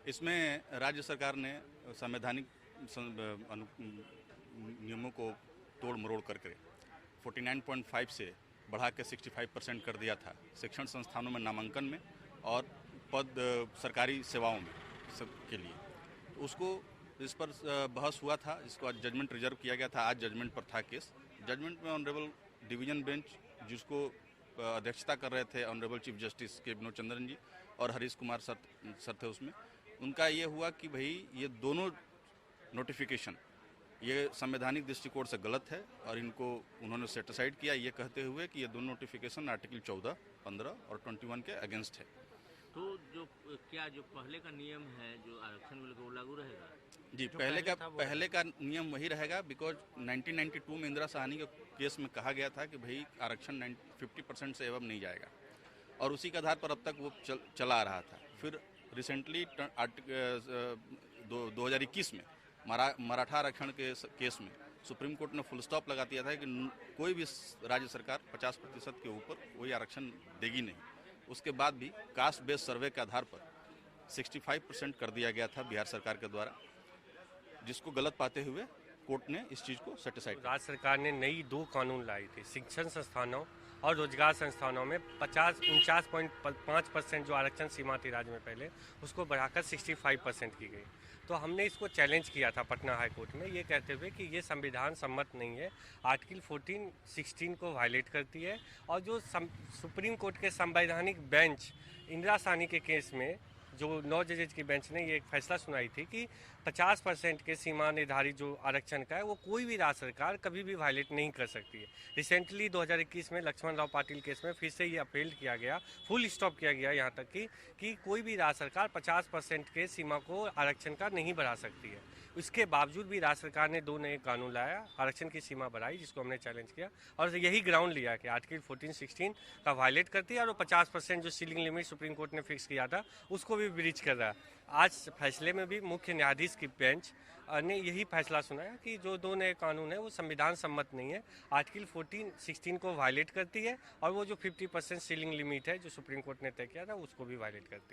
इसमें राज्य सरकार ने संवैधानिक नियमों को तोड़ मरोड़ करके 49.5 से बढ़ा के 65% कर दिया था शिक्षण संस्थानों में नामांकन में और पद सरकारी सेवाओं में सब के लिए। तो उसको इस पर बहस हुआ था, जिसको आज जजमेंट रिजर्व किया गया था। आज जजमेंट पर था केस। जजमेंट में ऑनरेबल डिवीजन बेंच, जिसको अध्यक्षता कर रहे थे ऑनरेबल चीफ जस्टिस के विनोद चंद्रन जी और हरीश कुमार सर थे उसमें, उनका ये हुआ कि भाई ये दोनों नोटिफिकेशन ये संवैधानिक दृष्टिकोण से गलत है और इनको उन्होंने सेटिसाइड किया, ये कहते हुए कि ये दोनों नोटिफिकेशन आर्टिकल 14, 15 और 21 के अगेंस्ट है। तो जो पहले का नियम है जो आरक्षण को लेकर वो लागू रहेगा? जी, पहले का नियम वही रहेगा, बिकॉज 1992 में इंदिरा साहनी के केस में कहा गया था कि भाई आरक्षण 50% से एवं नहीं जाएगा और उसी के आधार पर अब तक वो चला आ रहा था। फिर रिसेंटली 2021 में मराठा आरक्षण के केस में सुप्रीम कोर्ट ने फुल स्टॉप लगा दिया था कि कोई भी राज्य सरकार 50% के ऊपर कोई आरक्षण देगी नहीं। उसके बाद भी कास्ट बेस्ड सर्वे के आधार पर 65% कर दिया गया था बिहार सरकार के द्वारा, जिसको गलत पाते हुए कोर्ट ने इस चीज़ को सेटिसाइड किया। राज्य सरकार ने नई 2 कानून लाई थी। शिक्षण संस्थानों और रोजगार संस्थानों में 49.5% जो आरक्षण सीमा थी राज्य में पहले, उसको बढ़ाकर 65% की गई। तो हमने इसको चैलेंज किया था पटना हाई कोर्ट में, ये कहते हुए कि ये संविधान सम्मत नहीं है, आर्टिकल 14, 16 को वायलेट करती है। और जो सुप्रीम कोर्ट के संवैधानिक बेंच इंदिरा साहनी के केस में जो 9 जजेज की बेंच ने ये एक फैसला सुनाई थी कि 50% के सीमा निर्धारित जो आरक्षण का है वो कोई भी राज्य सरकार कभी भी वायलेट नहीं कर सकती है। रिसेंटली 2021 में लक्ष्मण राव पाटिल केस में फिर से ये अपील किया गया, फुल स्टॉप किया गया यहाँ तक कि कोई भी राज्य सरकार 50% के सीमा को आरक्षण का नहीं बढ़ा सकती है। इसके बावजूद भी राज्य सरकार ने 2 नए कानून लाया, आरक्षण की सीमा बढ़ाई, जिसको हमने चैलेंज किया और यही ग्राउंड लिया कि आर्टिकल 14, 16 का वायलेट करती है और वो 50% जो सीलिंग लिमिट सुप्रीम कोर्ट ने फिक्स किया था उसको भी ब्रीच कर रहा है। आज फैसले में भी मुख्य न्यायाधीश की बेंच ने यही फैसला सुनाया कि जो 2 नए कानून है वो संविधान सम्मत नहीं है, आर्टिकल 14, 16 को वायलेट करती है और वो जो 50% सीलिंग लिमिट है जो सुप्रीम कोर्ट ने तय किया था उसको भी वायलेट करती है।